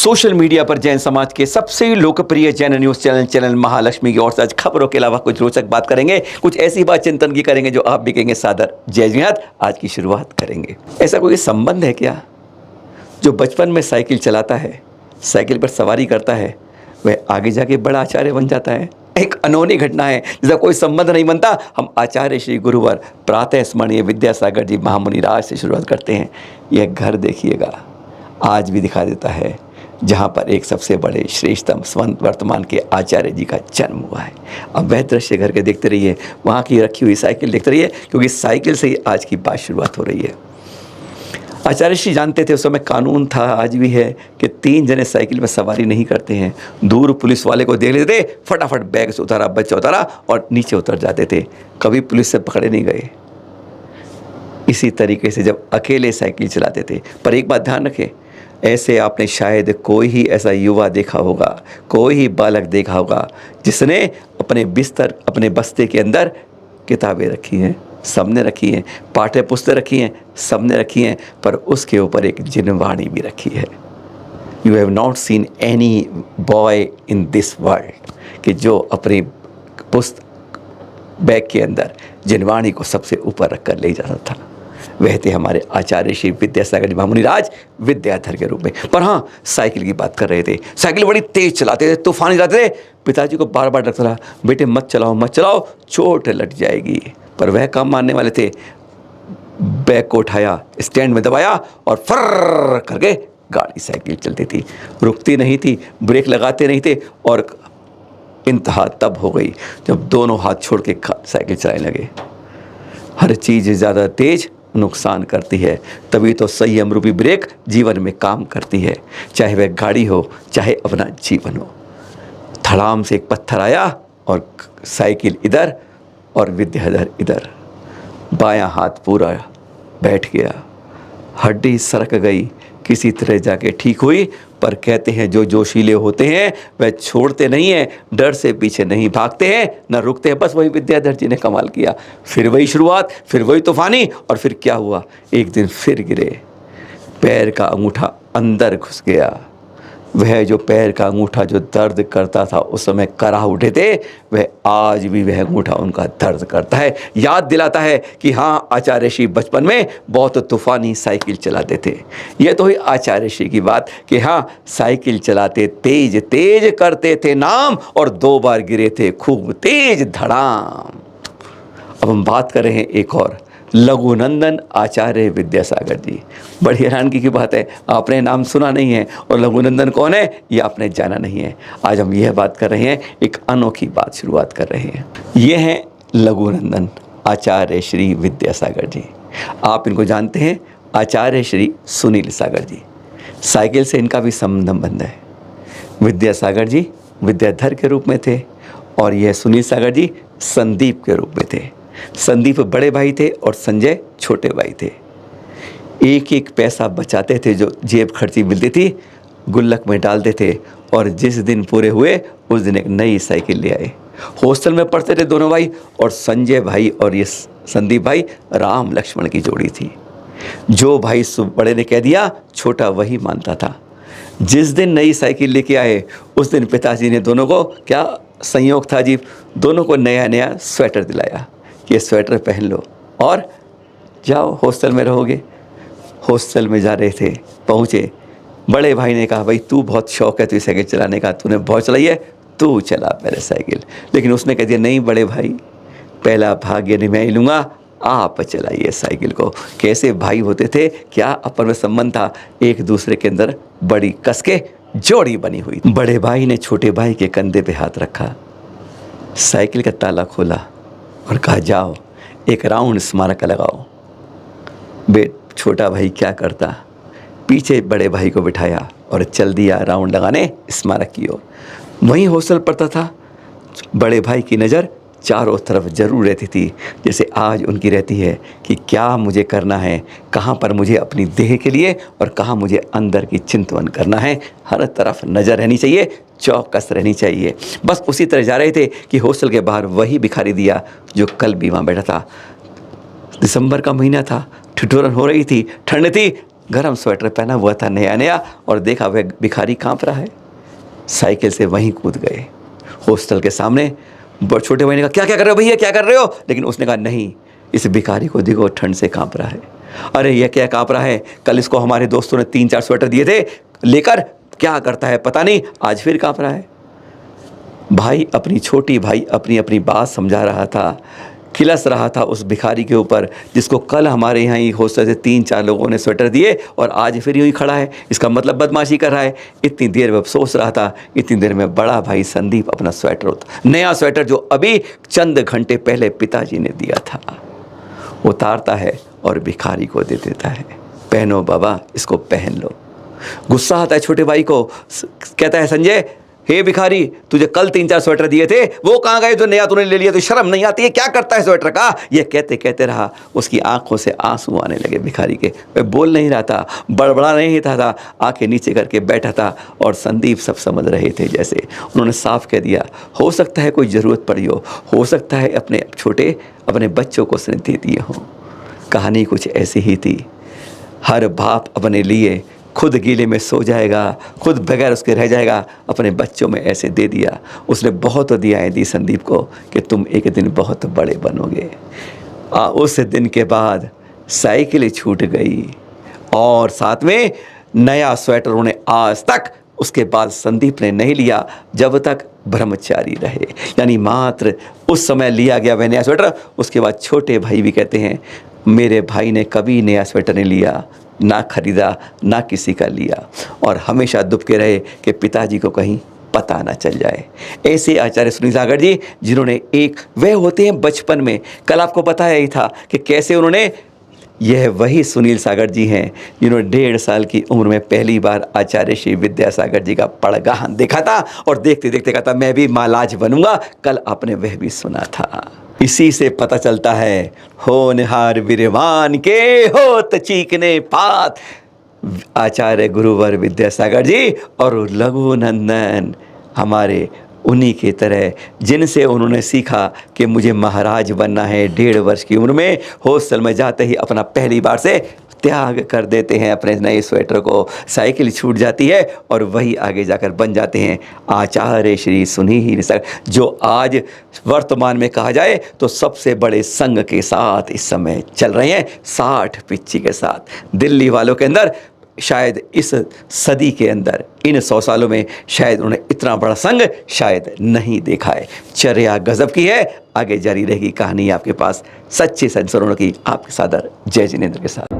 Social media पर जैन समाज के सबसे लोकप्रिय जैन न्यूज़ चैनल महालक्ष्मी की ओर से आज खबरों के अलावा कुछ रोचक बात करेंगे, कुछ ऐसी बात चिंतन की करेंगे जो आप भी कहेंगे सादर जय जिहाद। आज की शुरुआत करेंगे। ऐसा कोई संबंध है क्या जो बचपन में साइकिल चलाता है, साइकिल पर सवारी करता है, वह आगे जाके बड़ा आचार्य बन जाता है? एक अनोनी घटना है जिसका कोई संबंध नहीं बनता। हम आचार्य श्री गुरुवर प्रातः स्मरणीय विद्यासागर जी महामुनि राज से शुरुआत करते हैं। यह घर देखिएगा, आज भी दिखा देता है जहाँ पर एक सबसे बड़े श्रेष्ठतम संत वर्तमान के आचार्य जी का जन्म हुआ है। अब वह दृश्य घर के देखते रहिए, वहाँ की रखी हुई साइकिल देखते रहिए, क्योंकि साइकिल से ही आज की बात शुरुआत हो रही है। आचार्य श्री जानते थे, उस समय कानून था, आज भी है, कि 3 जने साइकिल में सवारी नहीं करते हैं। दूर पुलिस वाले को देख लेते, फटाफट बैग से उतारा, बच्चा उतारा और नीचे उतर जाते थे। कभी पुलिस से पकड़े नहीं गए। इसी तरीके से जब अकेले साइकिल चलाते थे। पर एक बात ध्यान रखें, ऐसे आपने शायद कोई ही ऐसा युवा देखा होगा, कोई ही बालक देखा होगा जिसने अपने बिस्तर, अपने बस्ते के अंदर किताबें रखी हैं, सबने रखी हैं, पाठ्य पुस्तक रखी हैं, सबने रखी हैं, पर उसके ऊपर एक जिनवाणी भी रखी है। You have not seen any boy in this world कि जो अपनी पुस्तक बैग के अंदर जिनवाणी को सबसे ऊपर रख कर ले जाता था। वह थे हमारे आचार्य श्री विद्यासागर जी महामुनि राज विद्याधर के रूप में। पर हाँ, साइकिल की बात कर रहे थे। साइकिल बड़ी तेज चलाते थे, तूफान चलाते थे। पिताजी को बार बार डरता था, बेटे मत चलाओ, चोट लग जाएगी। पर वह काम मानने वाले थे। बैग को उठाया, स्टैंड में दबाया और फर्र करके गाड़ी साइकिल चलती थी, रुकती नहीं थी, ब्रेक लगाते नहीं थे। और इंतहा तब हो गई जब दोनों हाथ छोड़ के साइकिल चलाने लगे। हर चीज़ ज़्यादा तेज नुकसान करती है, तभी तो संयम रूपी ब्रेक जीवन में काम करती है, चाहे वह गाड़ी हो, चाहे अपना जीवन हो। धड़ाम से एक पत्थर आया और साइकिल इधर और विद्याधर इधर, बायां हाथ पूरा बैठ गया, हड्डी सरक गई, किसी तरह जाके ठीक हुई। पर कहते हैं जो जोशीले होते हैं वह छोड़ते नहीं हैं, डर से पीछे नहीं भागते हैं, न रुकते हैं। बस वही विद्याधर जी ने कमाल किया। फिर वही शुरुआत, फिर वही तूफानी। और फिर क्या हुआ, एक दिन फिर गिरे, पैर का अंगूठा अंदर घुस गया। वह जो पैर का अंगूठा जो दर्द करता था, उस समय कराह उठे थे, वह आज भी वह अंगूठा उनका दर्द करता है, याद दिलाता है कि हाँ, आचार्य श्री बचपन में बहुत तूफानी साइकिल चलाते थे। यह तो हुई आचार्य श्री की बात कि हाँ, साइकिल चलाते तेज तेज करते थे नाम, और 2 बार गिरे थे खूब तेज धड़ाम। अब हम बात कर रहे हैं एक और, लघुनंदन आचार्य विद्यासागर जी। बड़ी हैरानगी की बात है, आपने नाम सुना नहीं है और लघुनंदन कौन है ये आपने जाना नहीं है। आज हम यह बात कर रहे हैं, एक अनोखी बात शुरुआत कर रहे हैं। ये हैं लघुनंदन आचार्य श्री विद्यासागर जी। आप इनको जानते हैं, आचार्य श्री सुनील सागर जी। साइकिल से इनका भी संबंध है। विद्यासागर जी विद्याधर के रूप में थे और यह सुनील सागर जी संदीप के रूप में थे। संदीप बड़े भाई थे और संजय छोटे भाई थे। एक एक पैसा बचाते थे, जो जेब खर्ची मिलती थी गुल्लक में डालते थे, और जिस दिन पूरे हुए उस दिन एक नई साइकिल ले आए। हॉस्टल में पढ़ते थे दोनों भाई, और संजय भाई और ये संदीप भाई राम लक्ष्मण की जोड़ी थी। जो भाई बड़े ने कह दिया, छोटा वही मानता था। जिस दिन नई साइकिल लेके आए उस दिन पिताजी ने दोनों को, क्या संयोग था जी, दोनों को नया नया स्वेटर दिलाया। ये स्वेटर पहन लो और जाओ, हॉस्टल में रहोगे। हॉस्टल में जा रहे थे, पहुँचे, बड़े भाई ने कहा, भाई तू बहुत शौक है तुझे साइकिल चलाने का, तूने बहुत चलाई है, तू चला मेरे साइकिल। लेकिन उसने कह दिया, नहीं बड़े भाई, पहला भाग्य नहीं मैं ही लूँगा, आप चलाइए साइकिल को। कैसे भाई होते थे, क्या अपन में संबंध था, एक दूसरे के अंदर बड़ी कस के जोड़ी बनी हुई। बड़े भाई ने छोटे भाई के कंधे पे हाथ रखा, साइकिल का ताला खोला और कहा, जाओ एक राउंड स्मारक लगाओ। छोटा भाई क्या करता, पीछे बड़े भाई को बिठाया और चल दिया राउंड लगाने स्मारक की ओर। वहीं हॉस्टल पड़ता था। बड़े भाई की नज़र चारों तरफ जरूर रहती थी, जैसे आज उनकी रहती है कि क्या मुझे करना है, कहाँ पर मुझे अपनी देह के लिए और कहाँ मुझे अंदर की चिंतन करना है। हर तरफ नज़र रहनी चाहिए, चौकस रहनी चाहिए। बस उसी तरह जा रहे थे कि हॉस्टल के बाहर वही भिखारी दिया जो कल भी वहाँ बैठा था। दिसंबर का महीना था, ठिठुरन हो रही थी, ठंड थी, गर्म स्वेटर पहना हुआ था नया नया, और देखा वह भिखारी कांप रहा है। साइकिल से वहीं कूद गए हॉस्टल के सामने। छोटे भाई ने कहा क्या क्या कर रहे हो भैया, क्या कर रहे हो? लेकिन उसने कहा नहीं, इस भिखारी को देखो ठंड से कांप रहा है। अरे यह क्या कांप रहा है? कल इसको हमारे दोस्तों ने 3-4 स्वेटर दिए थे लेकर, क्या करता है पता नहीं, आज फिर कांप रहा है। भाई अपनी छोटी भाई अपनी अपनी बात समझा रहा था, खिलस रहा था उस भिखारी के ऊपर जिसको कल हमारे यहाँ ही हॉस्टल से 3-4 लोगों ने स्वेटर दिए और आज फिर यूँ ही खड़ा है, इसका मतलब बदमाशी कर रहा है। इतनी देर में सोच रहा था, इतनी देर में बड़ा भाई संदीप अपना स्वेटर नया स्वेटर जो अभी चंद घंटे पहले पिताजी ने दिया था उतारता है और भिखारी को दे देता है। पहनो बाबा, इसको पहन लो। गुस्सा आता है छोटे भाई को, कहता है संजय, हे भिखारी, तुझे कल 3-4 स्वेटर दिए थे, वो कहाँ गए जो नया तूने ले लिया? तो शर्म नहीं आती है? क्या करता है स्वेटर का? ये कहते कहते रहा, उसकी आंखों से आंसू आने लगे भिखारी के। वह बोल नहीं रहा था, बड़बड़ा नहीं था, आंखें नीचे करके बैठा था। और संदीप सब समझ रहे थे। जैसे उन्होंने साफ कह दिया, हो सकता है कोई ज़रूरत पड़ी हो सकता है अपने छोटे अपने बच्चों को उसने दे दिए हों। कहानी कुछ ऐसी ही थी। हर बाप अपने लिए खुद गीले में सो जाएगा, खुद बगैर उसके रह जाएगा, अपने बच्चों में ऐसे दे दिया। उसने बहुत दियाएँ दी संदीप को कि तुम एक दिन बहुत बड़े बनोगे। उस दिन के बाद साइकिल छूट गई और साथ में नया स्वेटर उन्हें आज तक उसके बाद संदीप ने नहीं लिया जब तक ब्रह्मचारी रहे। यानी मात्र उस समय लिया गया वह नया स्वेटर। उसके बाद छोटे भाई भी कहते हैं मेरे भाई ने कभी नया स्वेटर नहीं लिया, ना खरीदा, ना किसी का लिया, और हमेशा दुबके रहे कि पिताजी को कहीं पता ना चल जाए। ऐसे आचार्य सुनील सागर जी जिन्होंने वह होते हैं बचपन में। कल आपको पता ही था कि कैसे उन्होंने, यह वही सुनील सागर जी हैं जिन्होंने 1.5 साल की उम्र में पहली बार आचार्य श्री विद्यासागर जी का पड़गाहन देखा था और देखते देखते कहा था मैं भी महालाज बनूंगा। कल आपने वह भी सुना था। इसी से पता चलता है होनहार विद्वान के होत चीकने पात, आचार्य गुरुवर विद्यासागर जी और लघु नंदन हमारे उन्हीं की तरह जिनसे उन्होंने सीखा कि मुझे महाराज बनना है। 1.5 वर्ष की उम्र में हॉस्टल में जाते ही अपना पहली बार से त्याग कर देते हैं अपने नए स्वेटर को। साइकिल छूट जाती है और वही आगे जाकर बन जाते हैं आचार्य श्री सुनील सागर, जो आज वर्तमान में कहा जाए तो सबसे बड़े संघ के साथ इस समय चल रहे हैं, 60 पिच्ची के साथ। दिल्ली वालों के अंदर शायद इस सदी के अंदर इन 100 सालों में शायद उन्होंने इतना बड़ा संघ शायद नहीं देखा है। चर्या गजब की है। आगे जारी रहेगी कहानी आपके पास सच्चे संस्मरणों की, आपके सादर जय जिनेंद्र के साथ।